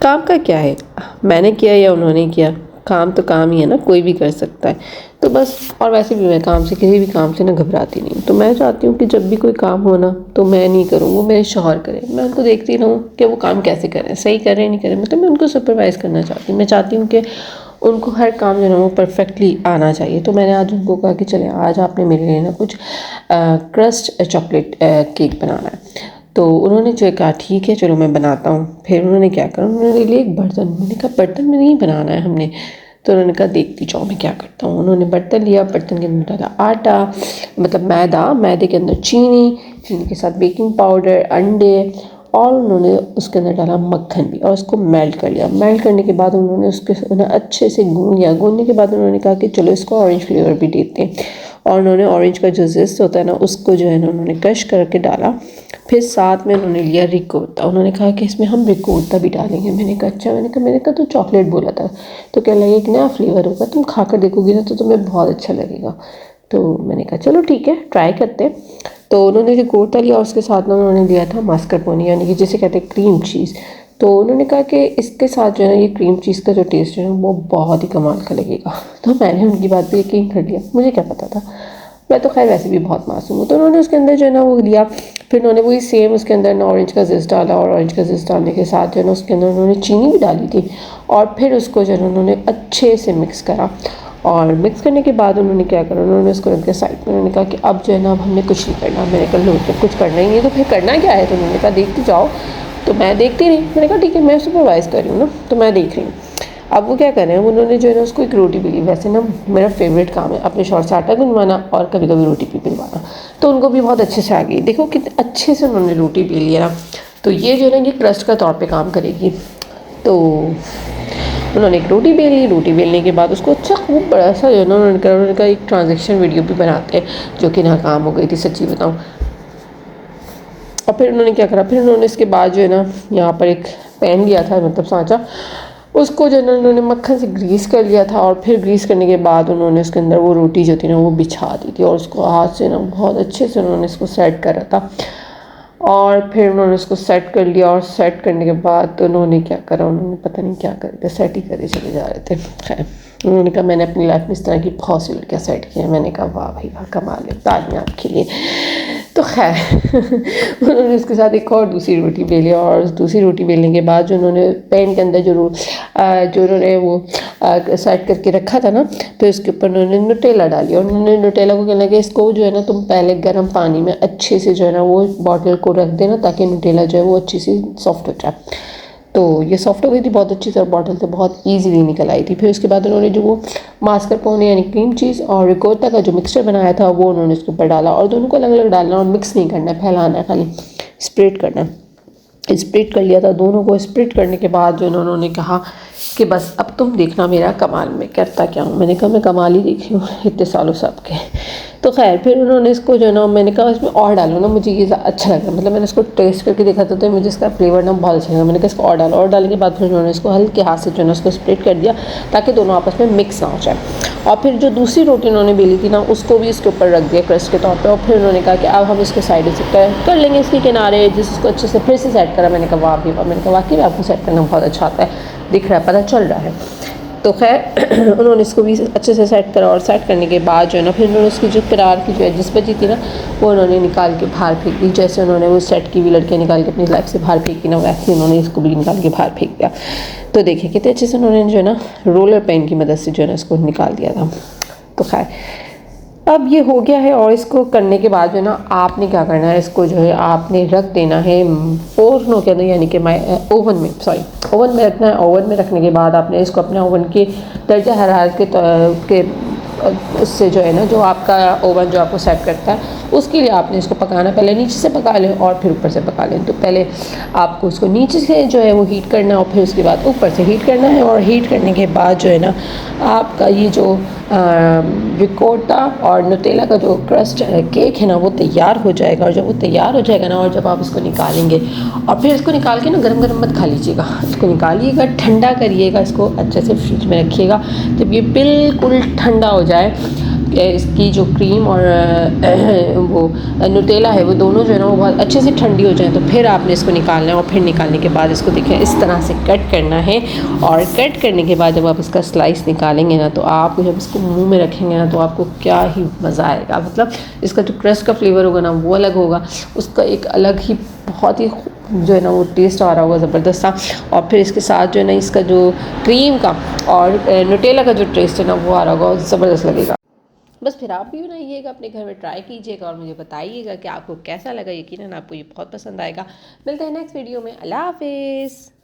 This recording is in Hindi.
काम का क्या है, मैंने किया या उन्होंने किया, काम तो काम ही है ना, कोई भी कर सकता है। तो बस, और वैसे भी मैं काम से, किसी भी काम से ना घबराती नहीं, तो मैं चाहती हूँ कि जब भी कोई काम हो ना तो मैं नहीं करूँ, वो मेरे शौहर करें। मैं उनको देखती रहूँ कि वो काम कैसे करें, सही करें नहीं करें, मतलब मैं उनको सुपरवाइज़ करना चाहती हूँ। मैं चाहती हूँ कि उनको हर काम जो है वो परफेक्टली आना चाहिए। तो मैंने आज उनको कहा कि चले आज आपने मेरे लिए ना कुछ क्रस्ट चॉकलेट केक बनाना है। तो उन्होंने जो कहा ठीक है चलो मैं बनाता हूँ। फिर उन्होंने क्या करा, उन्होंने लिए एक बर्तन। मैंने कहा बर्तन में नहीं बनाना है हमने। तो उन्होंने कहा देखती जाओ मैं क्या करता हूँ। उन्होंने बर्तन लिया, बर्तन के अंदर डाला आटा, मतलब मैदा, मैदे के अंदर चीनी, चीनी के साथ बेकिंग पाउडर, अंडे, और उन्होंने उसके अंदर डाला मक्खन भी, और उसको मेल्ट कर लिया। मेल्ट करने के बाद उन्होंने उसके उन्हें अच्छे से गूंद लिया। गूंदने के बाद उन्होंने कहा कि चलो इसको ऑरेंज फ्लेवर भी देते हैं, और उन्होंने ऑरेंज का जो ज़िस्ट होता है ना उसको जो है ना उन्होंने क्रश करके डाला। फिर साथ में उन्होंने लिया रिकोटा। उन्होंने कहा कि इसमें हम रिकोटा भी डालेंगे। मैंने कहा अच्छा। मैंने कहा तो चॉकलेट बोला था। तो क्या लगे एक नया फ्लेवर होगा, तुम खा कर देखोगी ना तो तुम्हें बहुत अच्छा लगेगा। तो मैंने कहा चलो ठीक है ट्राई करते हैं। तो उन्होंने रिकोटा लिया और उसके साथ में उन्होंने लिया था मास्कारपोने, यानी कि जिसे कहते हैं क्रीम चीज़। तो उन्होंने कहा कि इसके साथ जो है ना ये क्रीम चीज़ का जो टेस्ट है ना वो बहुत ही कमाल का लगेगा। तो मैंने उनकी बात पे यकीन कर लिया, मुझे क्या पता था, मैं तो खैर वैसे भी बहुत मासूम हूँ। तो उन्होंने उसके अंदर जो है ना वो लिया। फिर उन्होंने वही सेम उसके अंदर ना ऑरेंज का ज़िस्ट डाला, और ऑरेंज का ज़िस्ट डालने के साथ जो है ना उसके अंदर उन्होंने चीनी भी डाली थी। और फिर उसको जो है ना उन्होंने अच्छे से मिक्स करा। और मिक्स करने के बाद उन्होंने क्या करा, उन्होंने उसको रख दिया साइड में। उन्होंने कहा कि अब जो है ना अब हमने कुछ नहीं करना। मैंने कहा लो जब कुछ करना ही नहीं तो फिर करना क्या है। तो उन्होंने कहा देखते जाओ। तो मैं देखती रही। मैंने कहा ठीक है मैं सुपरवाइज़ कर रही हूँ ना, तो मैं देख रही हूँ। अब वो क्या कर रहे हैं, उन्होंने जो है ना उसको एक रोटी बेली। वैसे ना मेरा फेवरेट काम है अपने शौहर से आटा गुनवाना और कभी कभी रोटी भी बेलवाना। तो उनको भी बहुत अच्छे से आ गई। देखो कितने अच्छे से उन्होंने रोटी बेली है ना। तो ये जो है ना ये क्रस्ट का तौर पे काम करेगी। तो उन्होंने एक रोटी बेली। रोटी बेलने के बाद उसको अच्छा खूब बड़ा सा जो है ना उन्होंने कहा एक ट्रांजेक्शन वीडियो भी बनाते हैं, जो कि नाकाम हो गई थी सच्ची बताऊँ। और फिर उन्होंने क्या करा, फिर उन्होंने इसके बाद जो है ना यहाँ पर एक पैन लिया था, मतलब सांचा। उसको जो है ना उन्होंने मक्खन से ग्रीस कर लिया था। और फिर ग्रीस करने के बाद उन्होंने उसके अंदर वो रोटी जो थी ना वो बिछा दी थी, और उसको हाथ से ना बहुत अच्छे से उन्होंने इसको सेट करा था। और फिर उन्होंने उसको सेट कर लिया। और सेट करने के बाद उन्होंने क्या करा, उन्होंने पता नहीं क्या कर दिया, सेट ही करे चले जा रहे थे। खैर उन्होंने कहा मैंने अपनी लाइफ में इस तरह की बहुत सी लड़कियाँ सेट की हैं। मैंने कहा वाह भाई वाह, कमाल है, तालियां आपके लिए। तो खैर उन्होंने उसके साथ एक और दूसरी रोटी बेली। और उस दूसरी रोटी बेलने के बाद जो उन्होंने पैन के अंदर जो उन्होंने वो सेट करके रखा था ना, फिर उसके ऊपर उन्होंने नुटेला डाली। और उन्होंने नुटेला को कहना कि इसको जो है ना तुम पहले गर्म पानी में अच्छे से जो है ना वो बॉटल को रख देना, ताकि नुटेला जो है वो अच्छी सी सॉफ्ट हो जाए। तो ये सॉफ्ट हो गई थी बहुत अच्छी से, और बॉटल से बहुत ईजीली निकल आई थी। फिर उसके बाद उन्होंने जो वो मास्कारपोने यानी क्रीम चीज़ और रिकोटा का जो मिक्सचर बनाया था वो उन्होंने उसके ऊपर डाला। और दोनों को अलग अलग डालना, और मिक्स नहीं करना है, फैलाना है, खाली स्प्रेड करना है। स्प्लिट कर लिया था दोनों को। स्प्लिट करने के बाद जो उन्होंने कहा कि बस अब तुम देखना मेरा कमाल मैं करता क्या हूँ। मैंने कहा मैं कमाल ही देखी हूँ इतने सालों से आपके। तो खैर फिर उन्होंने इसको जो है ना, मैंने कहा इसमें और डालो ना, मुझे ये अच्छा लगा, मतलब मैंने इसको टेस्ट करके देखा था तो मुझे इसका फ्लेवर ना बहुत अच्छा लगा। मैंने कहा इसको और डालो। और डालने के बाद फिर उन्होंने इसको हल्के हाथ से जो है ना उसको स्प्लिट कर दिया, ताकि दोनों आपस में मिक्स ना हो जाए। और फिर जो दूसरी रोटी उन्होंने बेली थी ना उसको भी इसके ऊपर रख दिया क्रस्ट के तौर पे। और फिर उन्होंने कहा कि अब हम इसके साइड से कर लेंगे इसके किनारे, जिसको अच्छे से फिर से सेट करा। मैंने कहा वाह भी वाह। मैंने कहा वाकई में आपको सेट करना बहुत अच्छा आता है, दिख रहा है, पता चल रहा है। तो खैर उन्होंने इसको भी अच्छे से सेट करा। और सेट करने के बाद जो है ना फिर उन्होंने उसकी जो करार की जो एजिस बची थी ना वो उन्होंने निकाल के बाहर फेंक दी। जैसे उन्होंने वो सेट की हुई लड़कियाँ निकाल के अपनी लाइफ से बाहर फेंकी ना, वैसे ही उन्होंने इसको भी निकाल के बाहर फेंक दिया। तो देखिए कितने अच्छे से उन्होंने जो है ना रोलर पेन की मदद से जो है ना इसको निकाल दिया था। तो खैर अब ये हो गया है। और इसको करने के बाद जो है ना आपने क्या करना है, इसको जो है आपने रख देना है ओवनों के अंदर, यानी कि ओवन में रखना है। ओवन में रखने के बाद आपने इसको अपने ओवन के दर्जा हरारत के उससे जो है ना, जो आपका ओवन जो आपको सेट करता है उसके लिए आपने इसको पकाना, पहले नीचे से पका लें और फिर ऊपर से पका लें। तो पहले आपको उसको नीचे से जो है वो हीट करना है, और फिर उसके बाद ऊपर से हीट करना है। और हीट करने के बाद जो है ना आपका ये जो रिकोटा और नुटेला का जो क्रस्ट केक है ना वो तैयार हो जाएगा। और जब वो तैयार हो जाएगा ना, और जब आप इसको निकालेंगे, और फिर इसको निकाल के ना गरम गरम मत खा लीजिएगा, इसको निकालिएगा, ठंडा करिएगा, इसको अच्छे से फ्रिज में रखिएगा। जब ये बिल्कुल ठंडा हो जाए, इसकी जो क्रीम और वो नुटेला है वो दोनों जो है ना वो बहुत अच्छे से ठंडी हो जाए तो फिर आपने इसको निकालना है और फिर निकालने के बाद इसको देखें इस तरह से कट करना है। और कट करने के बाद जब आप इसका स्लाइस निकालेंगे ना तो आप जब इसको मुंह में रखेंगे ना तो आपको क्या ही मज़ा आएगा। मतलब इसका जो क्रस्ट का फ्लेवर होगा ना वो अलग होगा, उसका एक अलग ही बहुत ही जो है ना वो टेस्ट आ रहा होगा ज़बरदस्त सा। और फिर इसके साथ जो है ना इसका जो क्रीम का और नुटेला का जो टेस्ट है ना वो आ रहा होगा, ज़बरदस्त लगेगा। बस फिर आप भी बनाइएगा, अपने घर में ट्राई कीजिएगा और मुझे बताइएगा कि आपको कैसा लगा। यकीनन आपको ये बहुत पसंद आएगा। मिलते हैं नेक्स्ट वीडियो में। अल्लाह हाफिज़।